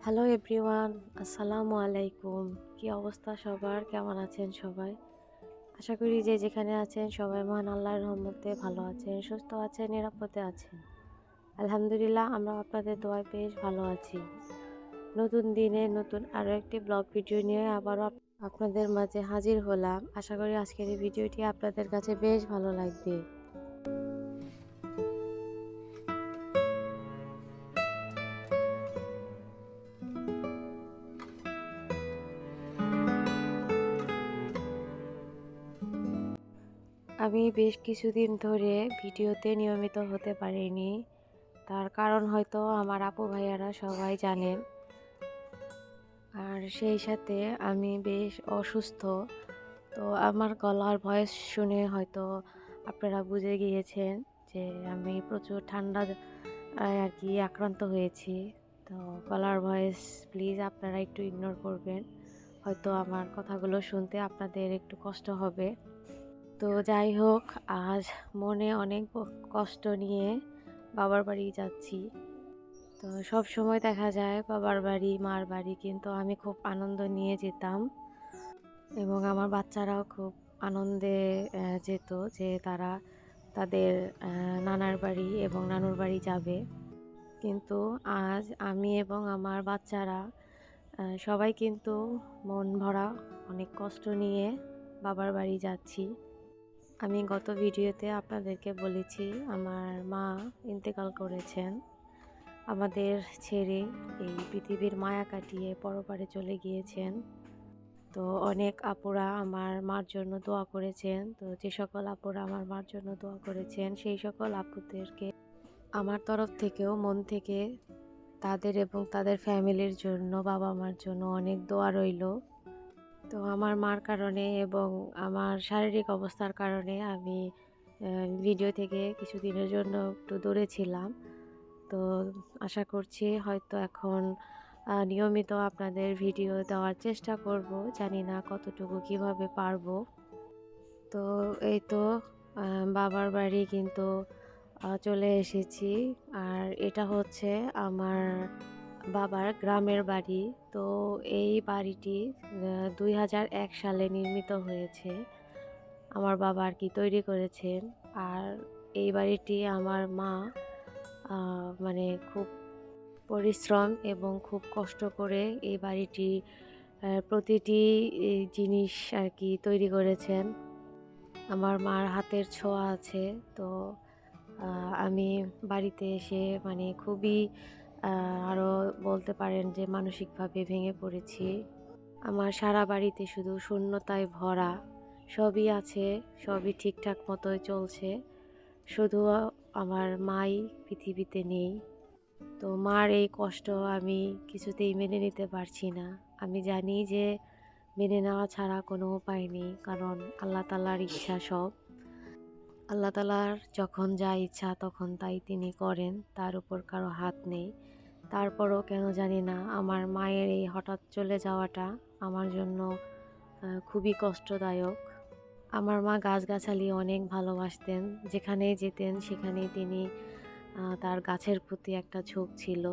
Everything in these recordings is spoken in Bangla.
হ্যালো এভরিওয়ান, আসসালামু আলাইকুম। কি অবস্থা সবার? কেমন আছেন সবাই? আশা করি যে যেখানে আছেন সবাই মহান আল্লাহর রহমতে ভালো আছেন, সুস্থ আছেন, নিরাপদে আছেন। আলহামদুলিল্লাহ, আমরা আপনাদের দোয়ায় বেশ ভালো আছি। নতুন দিনে নতুন আরও একটি ব্লগ ভিডিও নিয়ে আবারও আপনাদের মাঝে হাজির হলাম। আশা করি আজকের এই ভিডিওটি আপনাদের কাছে বেশ ভালো লাগবে। আমি বেশ কিছুদিন ধরে ভিডিওতে নিয়মিত হতে পারিনি। তার কারণ হয়তো আমার আপু ভাইয়ারা সবাই জানেন। আর সেই সাথে আমি বেশ অসুস্থ। তো আমার গলার ভয়েস শুনে হয়তো আপনারা বুঝে গিয়েছেন যে আমি প্রচুর ঠান্ডা আর কি আক্রান্ত হয়েছি। তো গলার ভয়েস প্লিজ আপনারা একটু ইগনোর করবেন। হয়তো আমার কথাগুলো শুনতে আপনাদের একটু কষ্ট হবে। তো যাই হোক, আজ মনে অনেক কষ্ট নিয়ে বাবার বাড়ি যাচ্ছি। তো সব সময় দেখা যায় বাবার বাড়ি, মার বাড়ি, কিন্তু আমি খুব আনন্দ নিয়ে যেতাম এবং আমার বাচ্চারাও খুব আনন্দে যেত যে তারা তাদের নানার বাড়ি এবং নানুর বাড়ি যাবে। কিন্তু আজ আমি এবং আমার বাচ্চারা সবাই কিন্তু মন ভরা অনেক কষ্ট নিয়ে বাবার বাড়ি যাচ্ছি। আমি গত ভিডিওতে আপনাদেরকে বলেছি আমার মা ইন্তেকাল করেছেন, আমাদের ছেড়ে এই পৃথিবীর মায়া কাটিয়ে পরপারে চলে গিয়েছেন। তো অনেক আপুরা আমার মার জন্য দোয়া করেছেন। তো যে সকল আপুরা আমার মার জন্য দোয়া করেছেন সেই সকল আপুদেরকে আমার তরফ থেকেও মন থেকে তাদের এবং তাদের ফ্যামিলির জন্য, বাবা মার জন্য অনেক দোয়া রইল। তো আমার মার কারণে এবং আমার শারীরিক অবস্থার কারণে আমি ভিডিও থেকে কিছুদিনের জন্য একটু দূরে ছিলাম। তো আশা করছি হয়তো এখন নিয়মিত আপনাদের ভিডিও দেওয়ার চেষ্টা করব। জানি না কতটুকু কিভাবে পারবো। তো এই তো বাবার বাড়ি কিন্তু চলে এসেছি। আর এটা হচ্ছে আমার বাবার গ্রামের বাড়ি। তো এই বাড়িটি 2001 সালে নির্মিত হয়েছে। আমার বাবা আর কি তৈরি করেছেন। আর এই বাড়িটি আমার মা মানে খুব পরিশ্রম এবং খুব কষ্ট করে এই বাড়িটি প্রতিটি জিনিস আর কি তৈরি করেছেন। আমার মার হাতের ছোঁয়া আছে। তো আমি বাড়িতে এসে মানে খুবই আরও বলতে পারেন যে মানসিকভাবে ভেঙে পড়েছি। আমার সারা বাড়িতে শুধু শূন্যতায় ভরা। সবই আছে, সবই ঠিকঠাক মতোই চলছে। শুধু আমার মাই পৃথিবীতে নেই। তো মার এই কষ্ট আমি কিছুতেই মেনে নিতে পারছি না। আমি জানি যে মেনে নেওয়া ছাড়া কোনো উপায় নেই, কারণ আল্লাহ তাআলার ইচ্ছা সব। আল্লাহ তাআলার যখন যা ইচ্ছা তখন তাই তিনি করেন, তার উপর কারো হাত নেই। তারপরও কেন জানি না আমার মায়ের এই হঠাৎ চলে যাওয়াটা আমার জন্য খুবই কষ্টদায়ক। আমার মা গাছগাছালি অনেক ভালোবাসতেন। যেখানেই যেতেন সেখানেই তিনি তার গাছের প্রতি একটা ঝোঁক ছিল।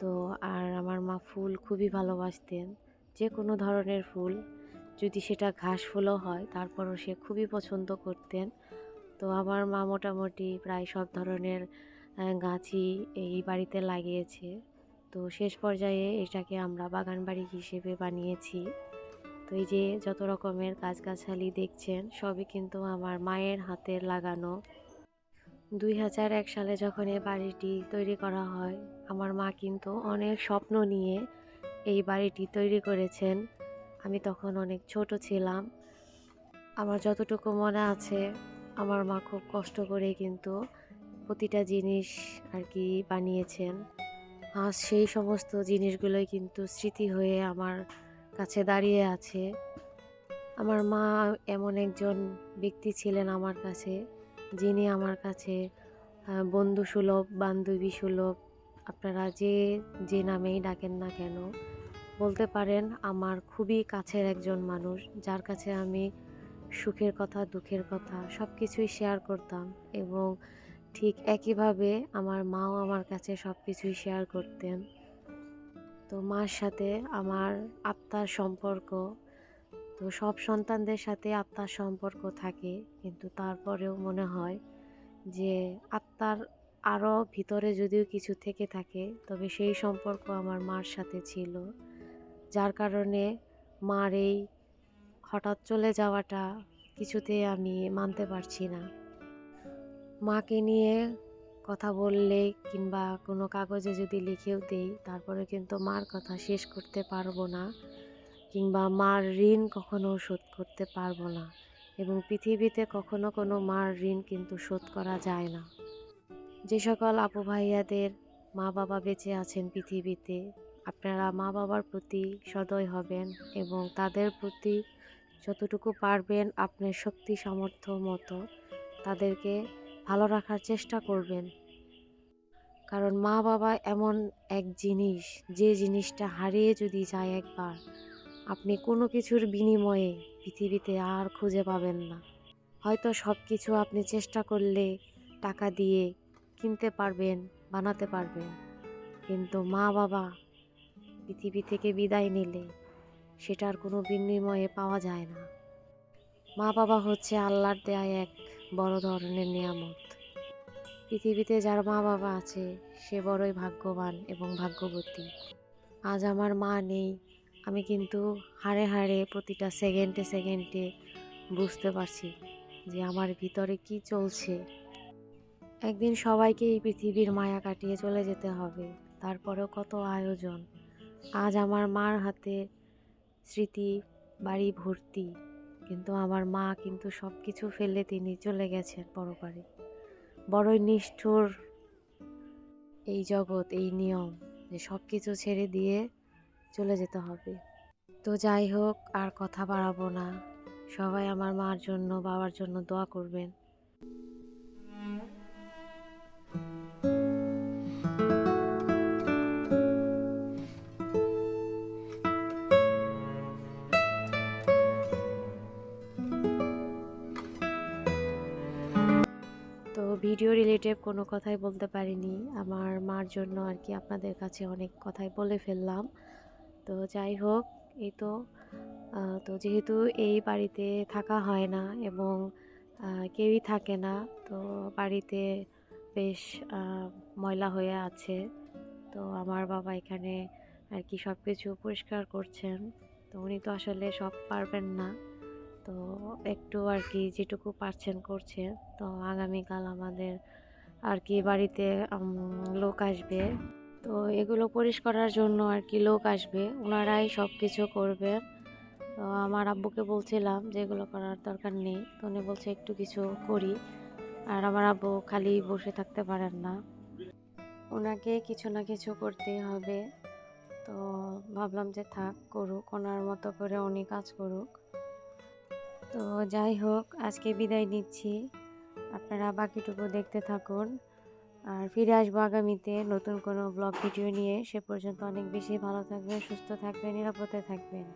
তো আর আমার মা ফুল খুবই ভালোবাসতেন। যে কোনো ধরনের ফুল, যদি সেটা ঘাস ফুলও হয় তারপরও সে খুবই পছন্দ করতেন। তো আমার মা মোটামুটি প্রায় সব ধরনের গাছই এই বাড়িতে লাগিয়েছে। তো শেষ পর্যায়ে এটাকে আমরা বাগান বাড়ি হিসেবে বানিয়েছি। তো এই যে যত রকমের গাছগাছালি দেখছেন সবই কিন্তু আমার মায়ের হাতের লাগানো। 2001 সালে যখন এই বাড়িটি তৈরি করা হয়, আমার মা কিন্তু অনেক স্বপ্ন নিয়ে এই বাড়িটি তৈরি করেছেন। আমি তখন অনেক ছোট ছিলাম। আমার যতটুকু মনে আছে আমার মা খুব কষ্ট করে কিন্তু প্রতিটা জিনিস আর কি বানিয়েছেন। আজ সেই সমস্ত জিনিসগুলোই কিন্তু স্মৃতি হয়ে আমার কাছে দাঁড়িয়ে আছে। আমার মা এমন একজন ব্যক্তি ছিলেন আমার কাছে, যিনি আমার কাছে বন্ধুসুলভ, বান্ধবীসুলভ, আপনারা যে নামেই ডাকেন না কেন, বলতে পারেন আমার খুবই কাছের একজন মানুষ, যার কাছে আমি সুখের কথা, দুঃখের কথা সব কিছুই শেয়ার করতাম। এবং ঠিক একইভাবে আমার মাও আমার কাছে সব কিছুই শেয়ার করতেন। তো তো মার সাথে আমার আত্মার সম্পর্ক, তো সব সন্তানদের সাথে আত্মার সম্পর্ক থাকে, কিন্তু তারপরেও মনে হয় যে আত্মার আরও ভিতরে যদিও কিছু থেকে থাকে, তবে সেই সম্পর্ক আমার মার সাথে ছিল, যার কারণে মার এই হঠাৎ চলে যাওয়াটা কিছুতেই আমি মানতে পারছি না। মাকে নিয়ে কথা বললে কিংবা কোনো কাগজে যদি লিখেও দেই, তারপরে কিন্তু মার কথা শেষ করতে পারবো না, কিংবা মার ঋণ কখনো শোধ করতে পারবো না। এবং পৃথিবীতে কখনো কোনো মার ঋণ কিন্তু শোধ করা যায় না। যে সকল আপু ভাইয়াদের মা বাবা বেঁচে আছেন পৃথিবীতে, আপনারা মা বাবার প্রতি সদয় হবেন এবং তাদের প্রতি যতটুকু পারবেন আপনার শক্তি সামর্থ্য মতো তাদেরকে ভালো রাখার চেষ্টা করবেন। কারণ মা বাবা এমন এক জিনিস, যে জিনিসটা হারিয়ে যদি যায় একবার, আপনি কোনো কিছুর বিনিময়ে পৃথিবীতে আর খুঁজে পাবেন না। হয়তো সব কিছু আপনি চেষ্টা করলে টাকা দিয়ে কিনতে পারবেন, বানাতে পারবেন, কিন্তু মা বাবা পৃথিবী থেকে বিদায় নিলে সেটার কোনো বিনিময়ে পাওয়া যায় না। মা বাবা হচ্ছে আল্লাহর দেয়া এক বড় ধরনের নিয়ামত। পৃথিবীতে যার মা বাবা আছে সে বড়ই ভাগ্যবান এবং ভাগ্যবতী। আজ আমার মা নেই, আমি কিন্তু হাড়ে হাড়ে প্রতিটা সেকেন্ডে সেকেন্ডে বুঝতে পারছি যে আমার ভিতরে কি চলছে। একদিন সবাইকে এই পৃথিবীর মায়া কাটিয়ে চলে যেতে হবে, তারপরেও কত আয়োজন। আজ আমার মার হাতে স্মৃতি বাড়ি ভর্তি, কিন্তু আমার মা কিন্তু সব কিছু ফেলে তিনি চলে গেছেন পরপারে। বড়ই নিষ্ঠুর এই জগৎ, এই নিয়ম যে সব কিছু ছেড়ে দিয়ে চলে যেতে হবে। তো যাই হোক, আর কথা বাড়াবো না। সবাই আমার মার জন্য বাবার জন্য দোয়া করবেন। তো ভিডিও রিলেটেড কোনো কথাই বলতে পারিনি, আমার মার জন্য আর কি আপনাদের কাছে অনেক কথাই বলে ফেললাম। তো যাই হোক, এই তো তো যেহেতু এই বাড়িতে থাকা হয় না এবং কেউই থাকে না, তো বাড়িতে বেশ ময়লা হয়ে আছে। তো আমার বাবা এখানে আর কি সব কিছু পরিষ্কার করছেন। তো উনি তো আসলে সব পারবেন না, তো একটু আর কি যেটুকু পারছেন করছে। তো আগামীকাল আমাদের আর কি বাড়িতে লোক আসবে, তো এগুলো পরিষ্কারের জন্য আর কি লোক আসবে, ওনারাই সব কিছু করবে। তো আমার আব্বুকে বলছিলাম যে এগুলো করার দরকার নেই, তো উনি বলছে একটু কিছু করি। আর আমার আব্বু খালি বসে থাকতে পারেন না, ওনাকে কিছু না কিছু করতেই হবে। তো ভাবলাম যে থাক, করুক, ওনার মতো করে উনি কাজ করুক। তো যাই হোক, আজকে বিদায় নিচ্ছি, আপনারা বাকিটুকু দেখতে থাকুন। আর ফিরে আসবো আগামীতে নতুন কোনো ব্লগ ভিডিও নিয়ে। সে পর্যন্ত অনেক বেশি ভালো থাকবেন, সুস্থ থাকবেন, নিরাপদে থাকবেন।